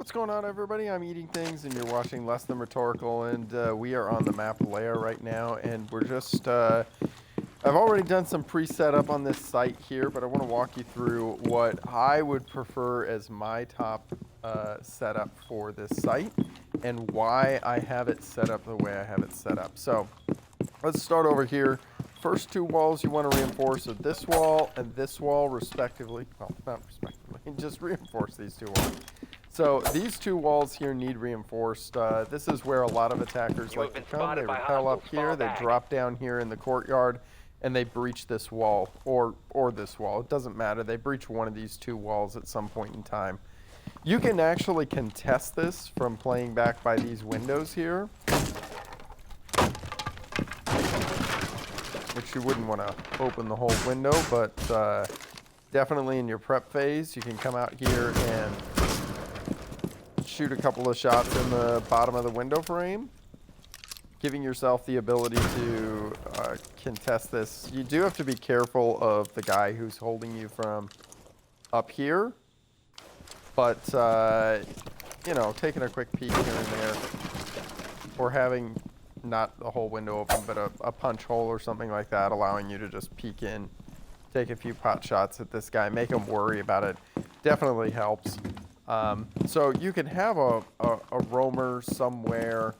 What's going on, everybody? I'm Eating Things, and you're watching Less Than Rhetorical, and we are on the map Lair right now, and we're just, I've already done some pre-setup on this site here, but I want to walk you through what I would prefer as my top setup for this site, and why I have it set up the way I have it set up. So, let's start over here. First two walls you want to reinforce are this wall and this wall, respectively. Well, not respectively, just reinforce these two walls. So these two walls here need reinforced. This is where a lot of attackers like to come. They rappel up here, they drop down here in the courtyard, and they breach this wall, or this wall. It doesn't matter. They breach one of these two walls at some point in time. You can actually contest this from playing back by these windows here, which you wouldn't want to open the whole window, but definitely in your prep phase, you can come out here and shoot a couple of shots in the bottom of the window frame, giving yourself the ability to contest this. You do have to be careful of the guy who's holding you from up here, but you know, taking a quick peek here and there, or having not the whole window open, but a punch hole or something like that, allowing you to just peek in, take a few pot shots at this guy, make him worry about it, definitely helps. So you can have a roamer somewhere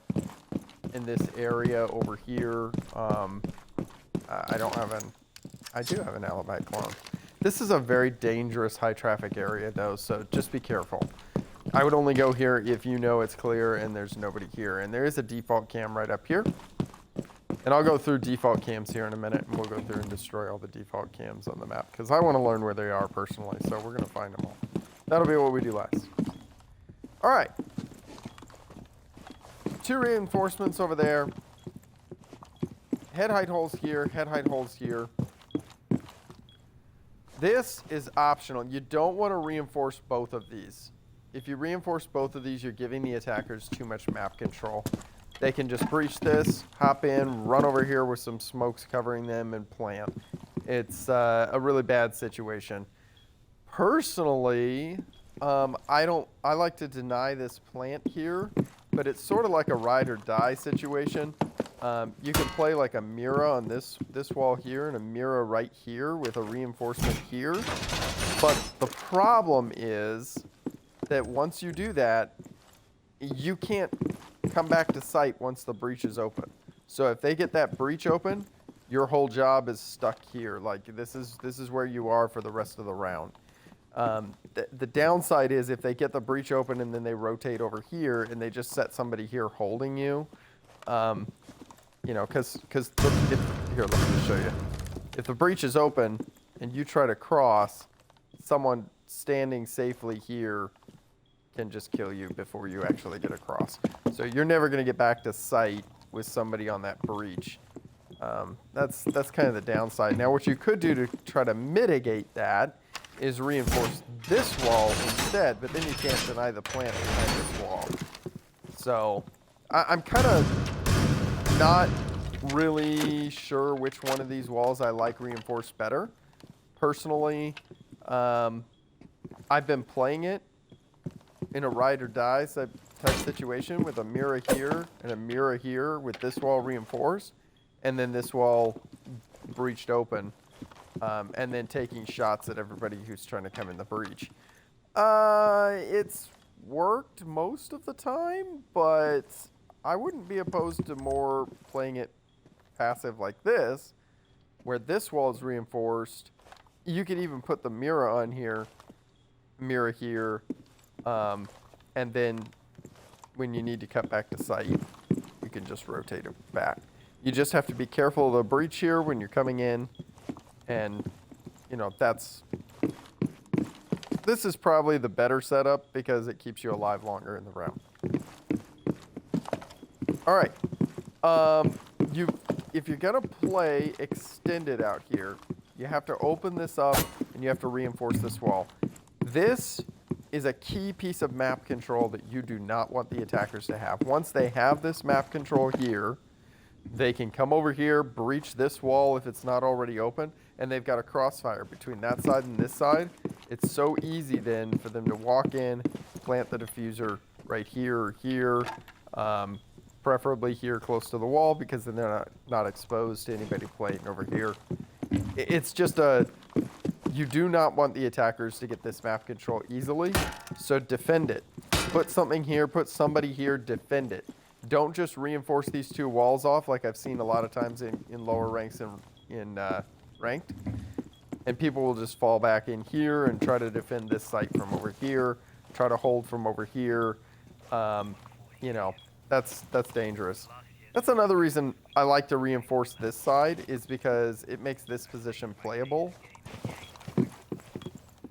in this area over here. I do have an alibi clone. This is a very dangerous high traffic area though, so just be careful. I would only go here if you know it's clear and there's nobody here. And there is a default cam right up here. And I'll go through default cams here in a minute, and we'll go through and destroy all the default cams on the map, because I want to learn where they are personally, so we're going to find them all. That'll be what we do last. All right. Two reinforcements over there. Head height holes here, head height holes here. This is optional. You don't want to reinforce both of these. If you reinforce both of these, you're giving the attackers too much map control. They can just breach this, hop in, run over here with some smokes covering them, and plant. It's a really bad situation. Personally, I like to deny this plant here, but it's sort of like a ride or die situation. You can play like a mirror on this wall here and a mirror right here with a reinforcement here. But the problem is that once you do that, you can't come back to site once the breach is open. So if they get that breach open, your whole job is stuck here. Like this is where you are for the rest of the round. The downside is if they get the breach open and then they rotate over here and they just set somebody here holding you, you know, because here, let me just show you. If the breach is open and you try to cross, someone standing safely here can just kill you before you actually get across. So you're never going to get back to site with somebody on that breach. That's kind of the downside. Now, what you could do to try to mitigate that is reinforce this wall instead, but then you can't deny the plant behind this wall. So I'm kind of not really sure which one of these walls I like reinforced better. Personally, I've been playing it in a ride or die type situation with a mirror here and a mirror here with this wall reinforced, and then this wall breached open. And then taking shots at everybody who's trying to come in the breach. It's worked most of the time, but I wouldn't be opposed to more playing it passive like this, where this wall is reinforced. You could even put the mirror on here, mirror here, and then when you need to cut back to site, you can just rotate it back. You just have to be careful of the breach here when you're coming in. And, you know, this is probably the better setup because it keeps you alive longer in the round. All right. If you're going to play extended out here, you have to open this up and you have to reinforce this wall. This is a key piece of map control that you do not want the attackers to have. Once they have this map control here, they can come over here, breach this wall if it's not already open, and they've got a crossfire between that side and this side, It's so easy then for them to walk in, plant the diffuser right here or here, preferably here close to the wall because then they're not exposed to anybody playing over here. It's just you do not want the attackers to get this map control easily, so defend it. Put something here, put somebody here, defend it. Don't just reinforce these two walls off like I've seen a lot of times in lower ranks in ranked. And people will just fall back in here and try to defend this site from over here, try to hold from over here. You know, that's dangerous. That's another reason I like to reinforce this side is because it makes this position playable.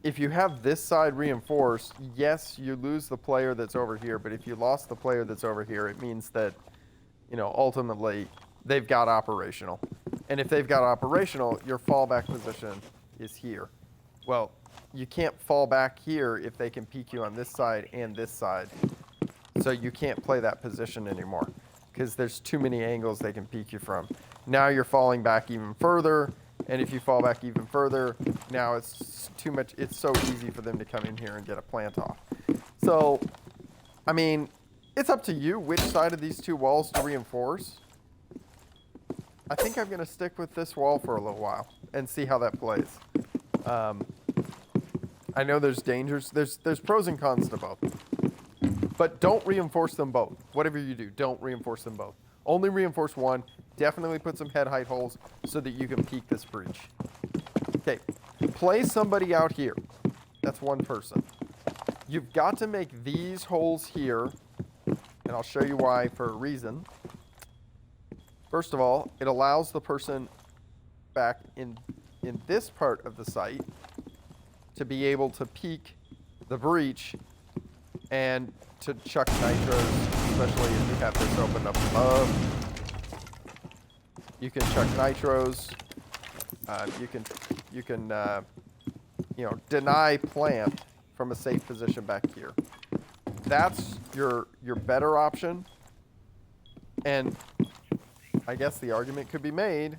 If you have this side reinforced, yes, you lose the player that's over here, but if you lost the player that's over here, it means that, you know, ultimately they've got operational. And if they've got operational, your fallback position is here. Well, you can't fall back here if they can peek you on this side and this side. So you can't play that position anymore because there's too many angles they can peek you from. Now you're falling back even further. And if you fall back even further, now it's too much. It's so easy for them to come in here and get a plant off. So, I mean, it's up to you which side of these two walls to reinforce. I think I'm going to stick with this wall for a little while and see how that plays. I know there's dangers. There's pros and cons to both. But don't reinforce them both. Whatever you do, don't reinforce them both. Only reinforce one. Definitely put some head height holes so that you can peek this breach. Okay, play somebody out here. That's one person. You've got to make these holes here, and I'll show you why for a reason. First of all, it allows the person back in this part of the site to be able to peek the breach and to chuck nitros, especially if you have this opened up above. You can chuck nitros. You can you know, deny plant from a safe position back here. That's your better option. And I guess the argument could be made,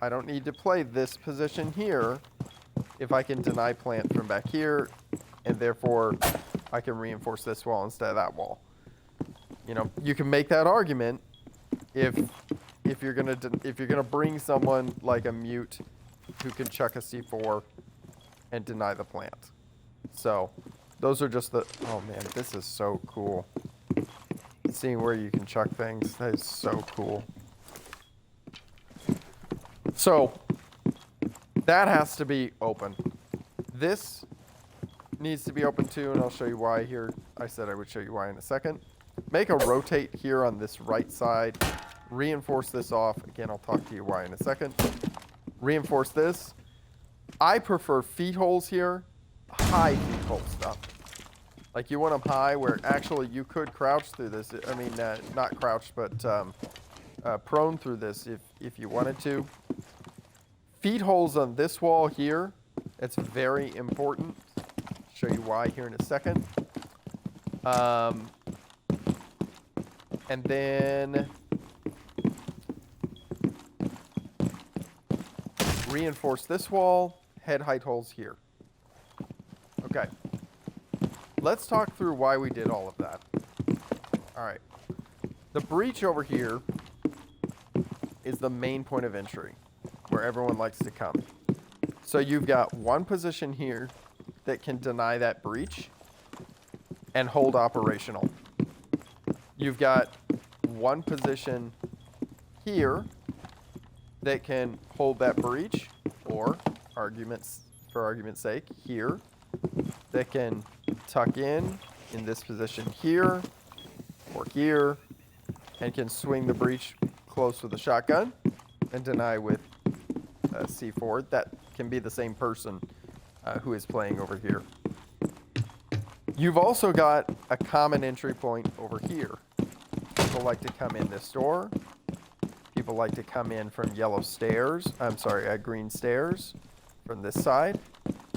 I don't need to play this position here if I can deny plant from back here, and therefore I can reinforce this wall instead of that wall. You know, you can make that argument if you're gonna bring someone like a mute who can chuck a C4 and deny the plant. So those are just the, oh man, this is so cool. Seeing where you can chuck things, that is so cool. So that has to be open. This needs to be open too, and I'll show you why here. I said I would show you why in a second. Make a rotate here on this right side. Reinforce this off. Again, I'll talk to you why in a second. Reinforce this. I prefer feet holes here. High feet hole stuff. Like you want them high where actually you could crouch through this. I mean, not crouch, but prone through this if you wanted to. Feet holes on this wall here. It's very important. Show you why here in a second. And then reinforce this wall, head height holes here. Okay. Let's talk through why we did all of that. All right. The breach over here is the main point of entry where everyone likes to come. So you've got one position here that can deny that breach and hold operational. You've got one position here that can hold that breach, or for argument's sake, here, that can tuck in this position here or here, and can swing the breach close with a shotgun and deny with a C4. That can be the same person who is playing over here. You've also got a common entry point over here. People like to come in this door. People like to come in from yellow stairs. I'm sorry, green stairs from this side.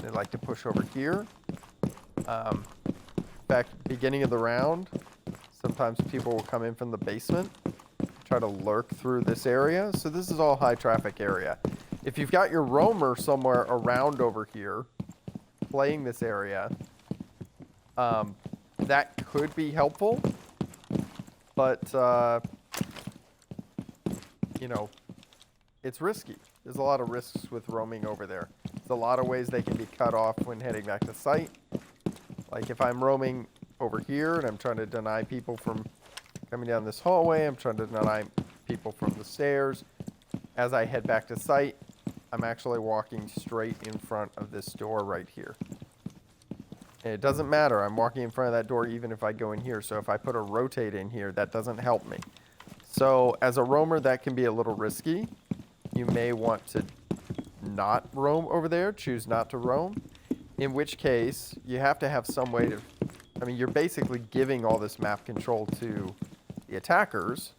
They like to push over here. Back beginning of the round, sometimes people will come in from the basement, try to lurk through this area. So this is all high traffic area. If you've got your roamer somewhere around over here, playing this area, that could be helpful. But, you know, it's risky. There's a lot of risks with roaming over there. There's a lot of ways they can be cut off when heading back to site. Like if I'm roaming over here and I'm trying to deny people from coming down this hallway, I'm trying to deny people from the stairs. As I head back to site, I'm actually walking straight in front of this door right here. And it doesn't matter. I'm walking in front of that door even if I go in here. So if I put a rotate in here, that doesn't help me. So as a roamer, that can be a little risky. You may want to not roam over there, choose not to roam, in which case you have to have some way to, I mean, you're basically giving all this map control to the attackers,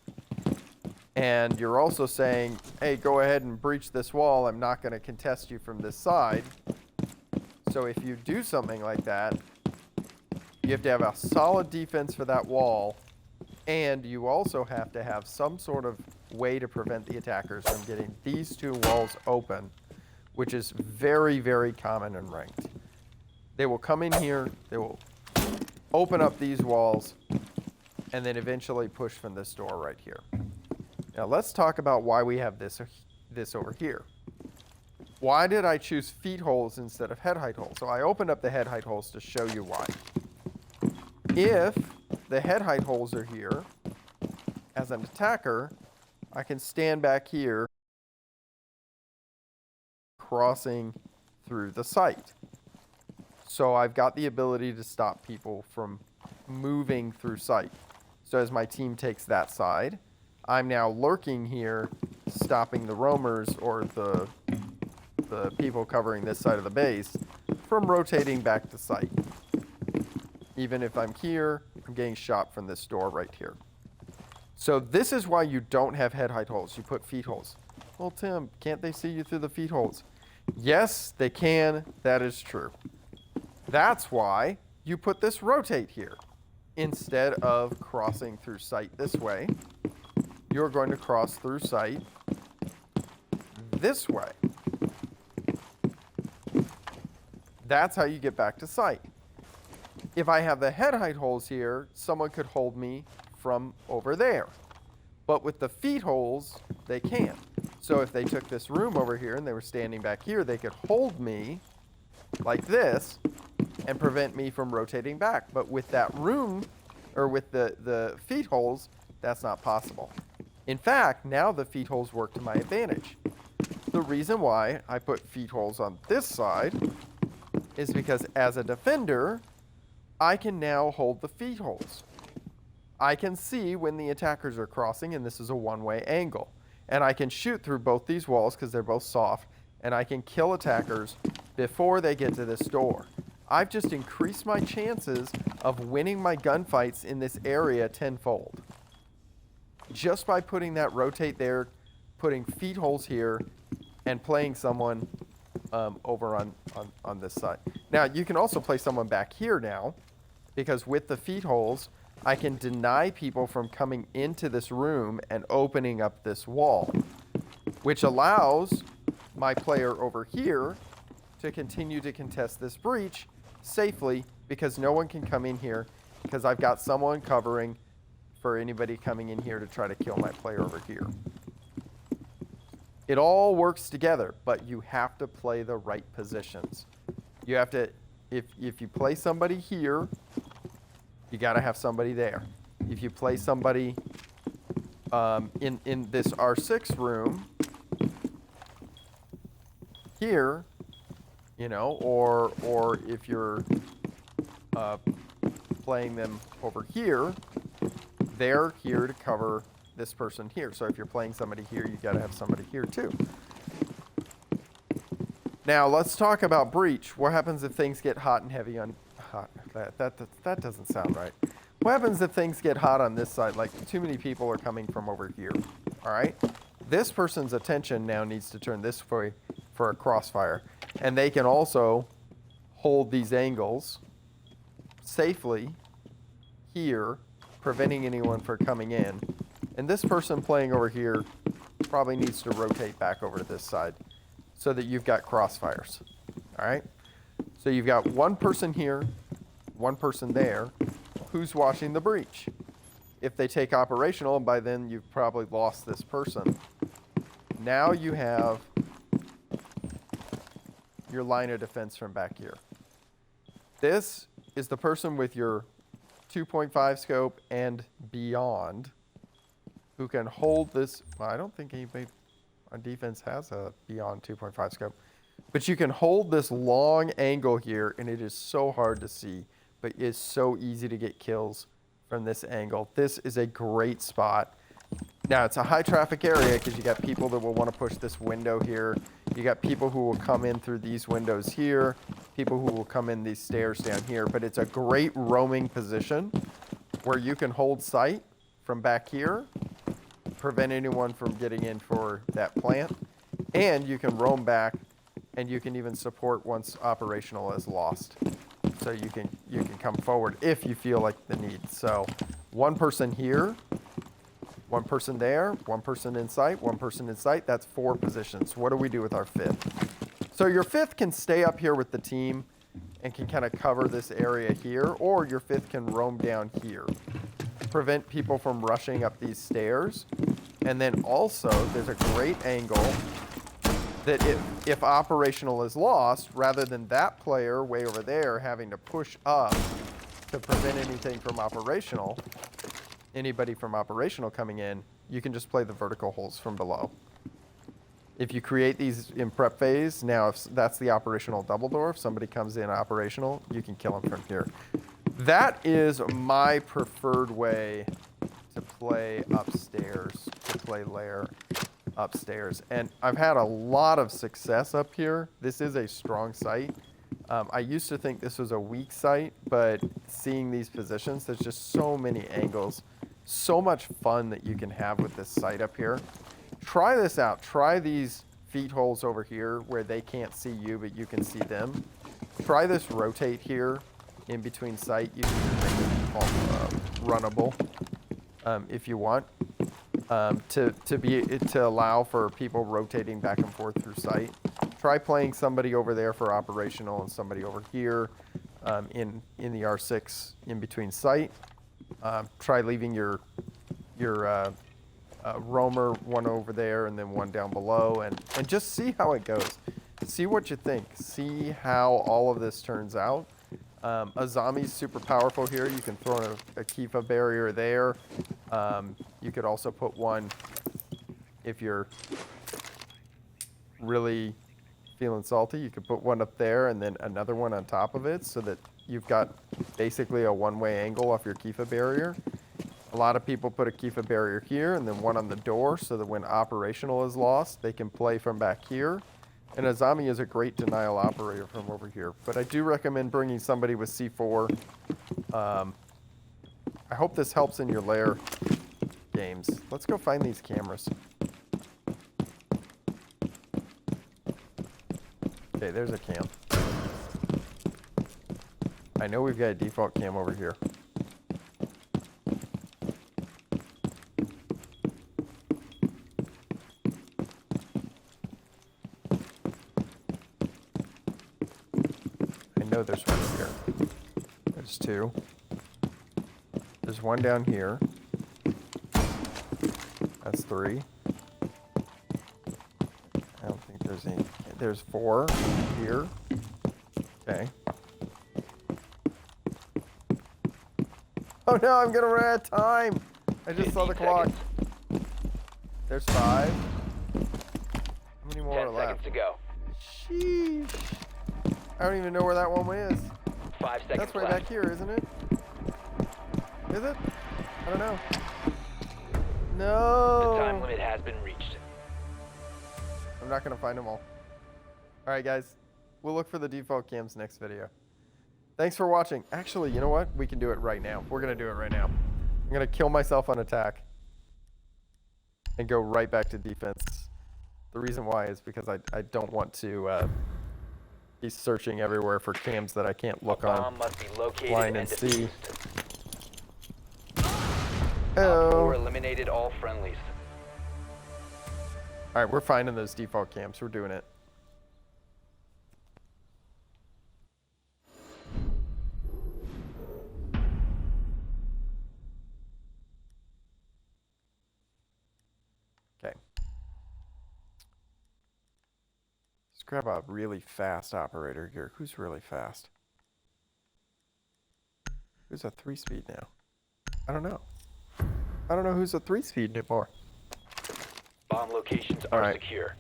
and you're also saying, hey, go ahead and breach this wall. I'm not going to contest you from this side. So if you do something like that, you have to have a solid defense for that wall, and you also have to have some sort of way to prevent the attackers from getting these two walls open, which is very, very common in ranked. They will come in here, they will open up these walls, and then eventually push from this door right here. Now let's talk about why we have this over here. Why did I choose feet holes instead of head height holes? So I opened up the head height holes to show you why. If the head height holes are here, as an attacker, I can stand back here, crossing through the site. So I've got the ability to stop people from moving through sight. So as my team takes that side, I'm now lurking here, stopping the roamers or the people covering this side of the base from rotating back to site. Even if I'm here, I'm getting shot from this door right here. So this is why you don't have head height holes. You put feet holes. Well, Tim, can't they see you through the feet holes? Yes, they can. That is true. That's why you put this rotate here. Instead of crossing through sight this way, you're going to cross through sight this way. That's how you get back to sight. If I have the head height holes here, someone could hold me from over there. But with the feet holes, they can't. So if they took this room over here and they were standing back here, they could hold me like this and prevent me from rotating back. But with that room, or with the feet holes, that's not possible. In fact, now the feet holes work to my advantage. The reason why I put feet holes on this side is because as a defender, I can now hold the feet holes. I can see when the attackers are crossing, and this is a one-way angle. And I can shoot through both these walls because they're both soft, and I can kill attackers before they get to this door. I've just increased my chances of winning my gunfights in this area tenfold. Just by putting that rotate there, putting feet holes here, and playing someone over on this side. Now, you can also play someone back here now, because with the feet holes, I can deny people from coming into this room and opening up this wall, which allows my player over here to continue to contest this breach safely, because no one can come in here because I've got someone covering for anybody coming in here to try to kill my player over here. It all works together, but you have to play the right positions. You have to, if you play somebody here, you got to have somebody there. If you play somebody in this R6 room here, you know, or if you're playing them over here, they're here to cover this person here. So if you're playing somebody here, you got to have somebody here too. Now let's talk about breach. What happens if things get hot and heavy on hot? That doesn't sound right. What happens if things get hot on this side? Like too many people are coming from over here. All right. This person's attention now needs to turn this way for a crossfire, and they can also hold these angles safely here, preventing anyone from coming in. And this person playing over here probably needs to rotate back over to this side so that you've got crossfires. All right. So you've got one person here, one person there. Who's watching the breach? If they take operational, and by then you've probably lost this person. Now you have your line of defense from back here. This is the person with your 2.5 scope and beyond who can hold this. Well, I don't think anybody on defense has a beyond 2.5 scope. But you can hold this long angle here, and it is so hard to see, but it's so easy to get kills from this angle. This is a great spot. Now, it's a high traffic area because you got people that will want to push this window here. You got people who will come in through these windows here, people who will come in these stairs down here. But it's a great roaming position where you can hold sight from back here, prevent anyone from getting in for that plant, and you can roam back, and you can even support once operational is lost. So you can come forward if you feel like the need. So one person here, one person there, one person in sight, one person in sight. That's 4 positions. What do we do with our 5th? So your 5th can stay up here with the team and can kind of cover this area here, or your 5th can roam down here. Prevent people from rushing up these stairs. And then also, there's a great angle that if operational is lost, rather than that player way over there having to push up to prevent anything from operational, anybody from operational coming in, you can just play the vertical holes from below. If you create these in prep phase, now if that's the operational double door, if somebody comes in operational, you can kill them from here. That is my preferred way to play upstairs, to play Lair upstairs. And I've had a lot of success up here. This is a strong site. I used to think this was a weak site, but seeing these positions, there's just so many angles, so much fun that you can have with this site up here. Try this out. Try these feet holes over here where they can't see you, but you can see them. Try this rotate here in between site. You can make it runnable if you want. To allow for people rotating back and forth through site. Try playing somebody over there for operational and somebody over here in the R6 in between site. Try leaving your roamer one over there and then one down below, and just see how it goes. See what you think. See how all of this turns out. Azami's super powerful here. You can throw a Kifa barrier there. You could also put one if you're really feeling salty. You could put one up there and then another one on top of it so that you've got basically a one-way angle off your Kifa barrier. A lot of people put a Kifa barrier here and then one on the door so that when operational is lost, they can play from back here. And Azami is a great denial operator from over here. But I do recommend bringing somebody with C4. I hope this helps in your Lair games. Let's go find these cameras. Okay, there's a cam. I know we've got a default cam over here. I know there's one here. There's 2. There's one down here. That's 3. I don't think there's any. There's 4 here. Okay. Oh no, I'm gonna run out of time. I just saw the clock. There's 5. How many more are left? 10 seconds to go. Sheesh. I don't even know where that one is. 5 seconds That's way left. back here, isn't it? Is it? I don't know. No. The time limit has been reached. I'm not gonna find them all. All right, guys. We'll look for the default cams next video. Thanks for watching. Actually, you know what? We can do it right now. We're gonna do it right now. I'm gonna kill myself on attack and go right back to defense. The reason why is because I don't want to be searching everywhere for cams that I can't look on. Bomb must be located Line and and see. defused. Oh. 4 eliminated all friendlies. All right, we're finding those default cams. We're doing it. grab a really fast operator here. Who's really fast? Who's a 3-speed now? I don't know. I don't know who's a 3-speed anymore. Bomb locations All are right. secure.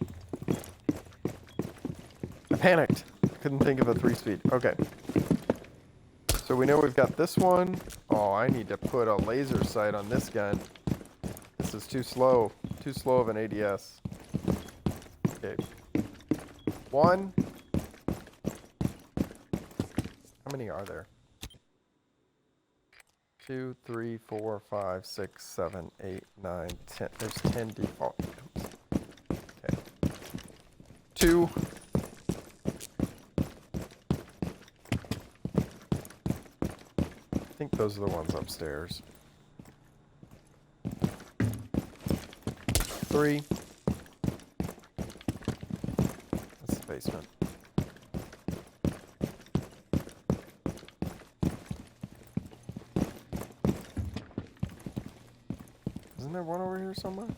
I panicked. Couldn't think of a 3-speed. Okay. So we know we've got this one. Oh, I need to put a laser sight on this gun. This is too slow. Too slow of an ADS. Okay. 1. How many are there? 2, 3, 4, 5, 6, 7, 8, 9, 10. There's 10 default. Okay. 2. I think those are the ones upstairs. 3. That's the basement. Isn't there one over here somewhere?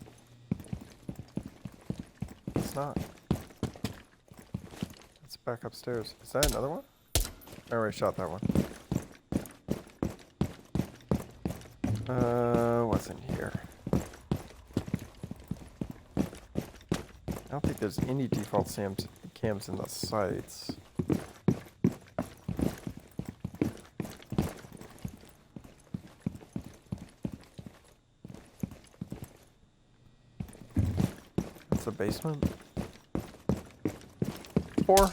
It's not. It's back upstairs. Is that another one? I already shot that one. What's in here? I don't think there's any default cams in the sites. That's the basement. 4.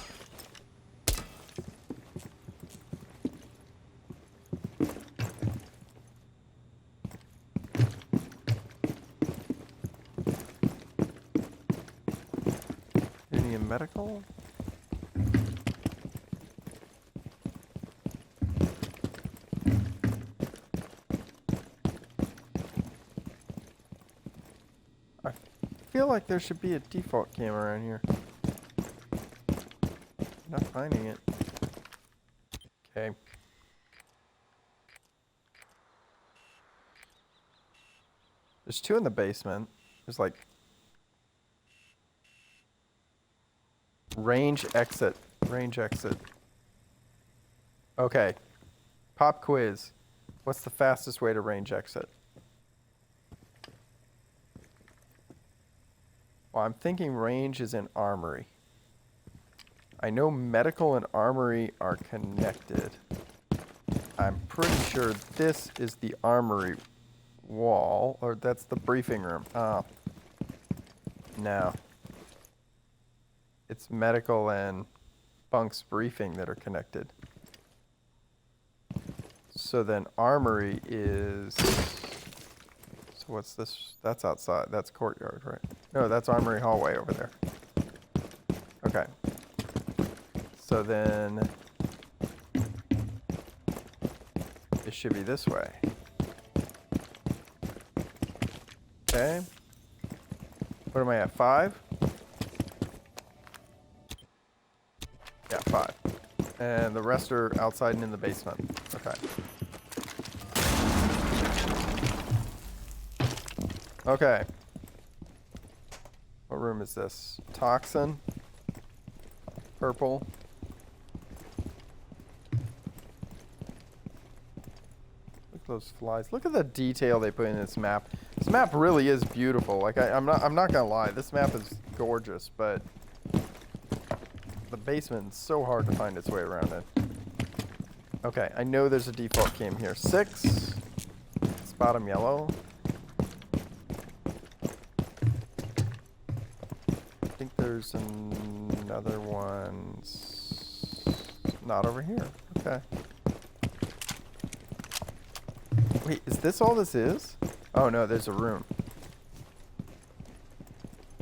Any medical? I feel like there should be a default cam around here. Not finding it. Okay. There's 2 in the basement. There's like range exit. Range exit. Okay. Pop quiz. What's the fastest way to range exit? Well, I'm thinking range is in armory. I know medical and armory are connected. I'm pretty sure this is the armory wall, or that's the briefing room. Oh. No. It's medical and Bunk's briefing that are connected. So then armory is... So what's this? That's outside. That's courtyard, right? No, that's armory hallway over there. Okay. So then... it should be this way. Okay. What am I at? 5? Yeah, 5. And the rest are outside and in the basement. Okay. Okay. What room is this? Toxin. Purple. Look at those flies. Look at the detail they put in this map. This map really is beautiful. Like I'm not gonna lie. This map is gorgeous, but the basement's so hard to find its way around in. Okay, I know there's a default cam here. 6. It's bottom yellow. I think there's another one. Not over here. Okay. Wait, is this all this is? Oh no, there's a room.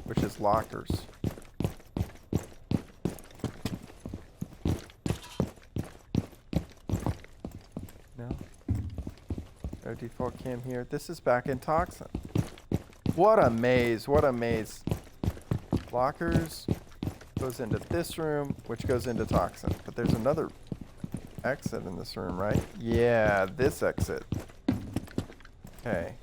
Which is lockers. No. No default cam here. This is back in Toxin. What a maze, what a maze. Lockers goes into this room, which goes into Toxin. But there's another exit in this room, right? Yeah, this exit. Okay.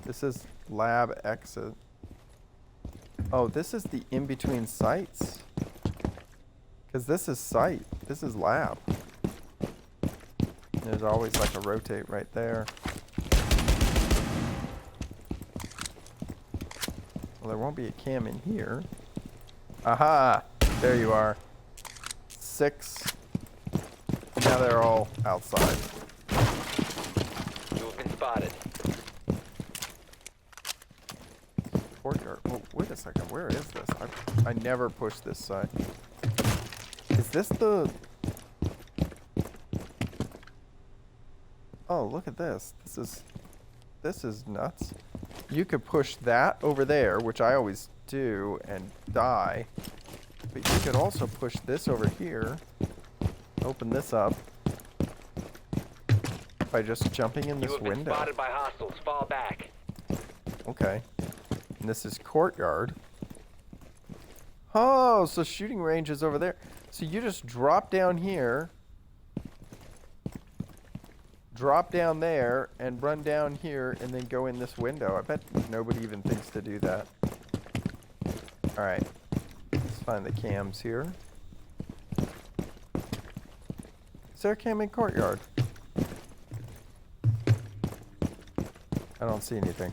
This is lab exit. Oh, this is the in-between sites. Because this is site. This is lab. There's always like a rotate right there. Well, there won't be a cam in here. Aha! There you are. 6. Now they're all outside. You have been spotted. Courtyard. Oh, wait a second. Where is this? I never pushed this side. Is this the... Oh, look at this. This is nuts. You could push that over there, which I always do, and die. But you could also push this over here. Open this up. By just jumping in this You have been window. spotted by hostiles. Fall back. Okay. And this is courtyard. Oh, so shooting range is over there. So you just drop down here. Drop down there and run down here and then go in this window. I bet nobody even thinks to do that. Alright. Let's find the cams here. Is there a cam in courtyard? I don't see anything.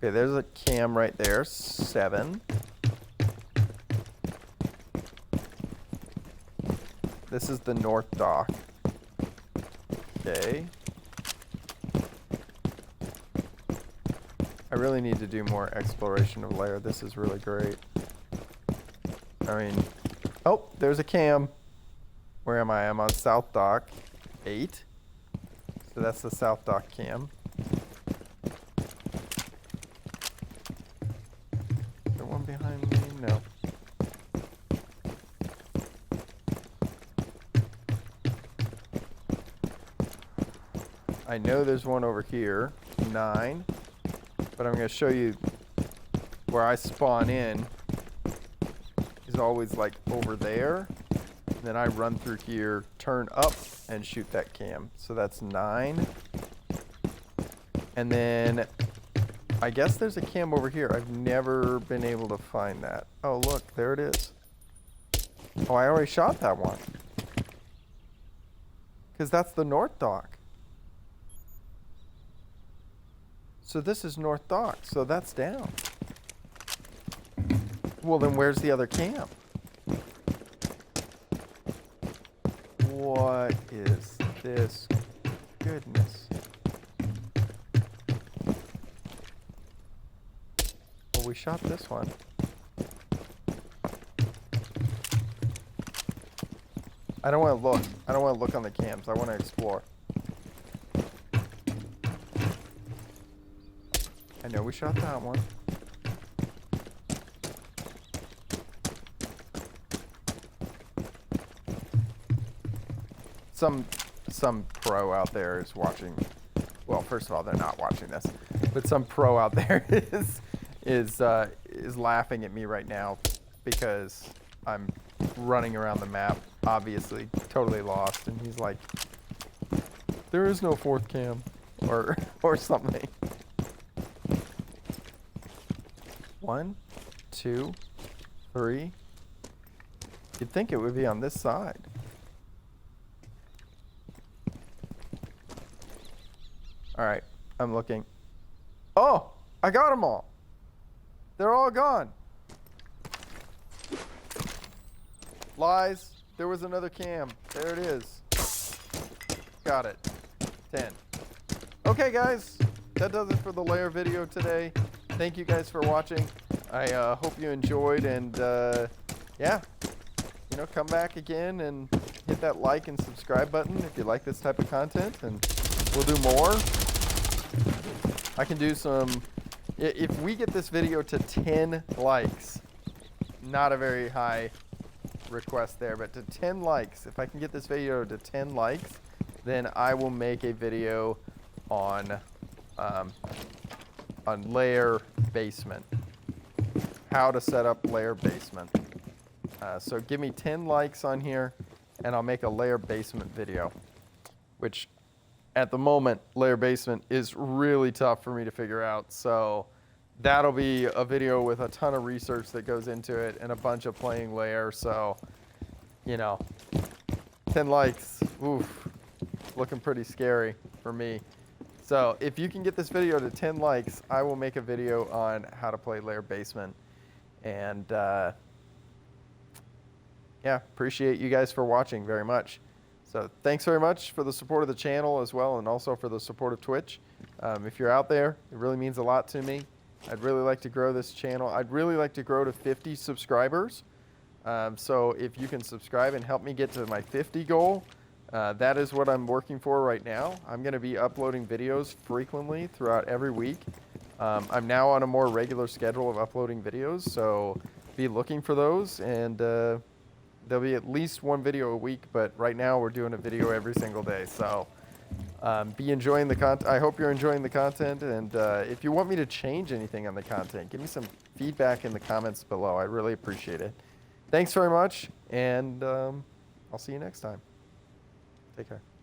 Okay, there's a cam right there. 7. This is the north dock. Okay. I really need to do more exploration of Lair. This is really great. I mean, oh, there's a cam. Where am I? I'm on south dock. 8. So that's the south dock cam. Is there one behind me? No. I know there's one over here, 9, but I'm going to show you where I spawn in is always like over there. And then I run through here, turn up, and shoot that cam. So that's 9. And then I guess there's a cam over here. I've never been able to find that. Oh, look, there it is. Oh, I already shot that one. Because that's the north dock. So this is north dock, so that's down. Well, then where's the other cam? What is this goodness? Well, we shot this one. I don't want to look. I don't want to look on the cams. I want to explore. I know we shot that one. Some pro out there is watching. Well, first of all, they're not watching this, but some pro out there is laughing at me right now because I'm running around the map, obviously totally lost, and he's like, "There is no fourth cam," or something. 1, 2, 3. You'd think it would be on this side. All right, I'm looking. Oh, I got them all. They're all gone. Lies. There was another cam. There it is. Got it. 10. Okay, guys. That does it for the Lair video today. Thank you guys for watching. I hope you enjoyed, and yeah, you know, come back again and hit that like and subscribe button if you like this type of content, and we'll do more. I can do some, if we get this video to 10 likes, not a very high request there, but to 10 likes, if I can get this video to 10 likes, then I will make a video on Lair basement, how to set up Lair basement. So give me 10 likes on here and I'll make a Lair basement video, which at the moment Lair basement is really tough for me to figure out. So that'll be a video with a ton of research that goes into it and a bunch of playing Lair. So, you know, 10 likes. Oof, looking pretty scary for me. So if you can get this video to 10 likes, I will make a video on how to play Lair Basement. And yeah, appreciate you guys for watching very much. So thanks very much for the support of the channel as well, and also for the support of Twitch. If you're out there, it really means a lot to me. I'd really like to grow this channel. I'd really like to grow to 50 subscribers. So if you can subscribe and help me get to my 50 goal, that is what I'm working for right now. I'm going to be uploading videos frequently throughout every week. I'm now on a more regular schedule of uploading videos, so be looking for those, and there'll be at least one video a week, but right now we're doing a video every single day. So be enjoying the content. I hope you're enjoying the content, and if you want me to change anything on the content, give me some feedback in the comments below. I really appreciate it. Thanks very much, and I'll see you next time. Take care.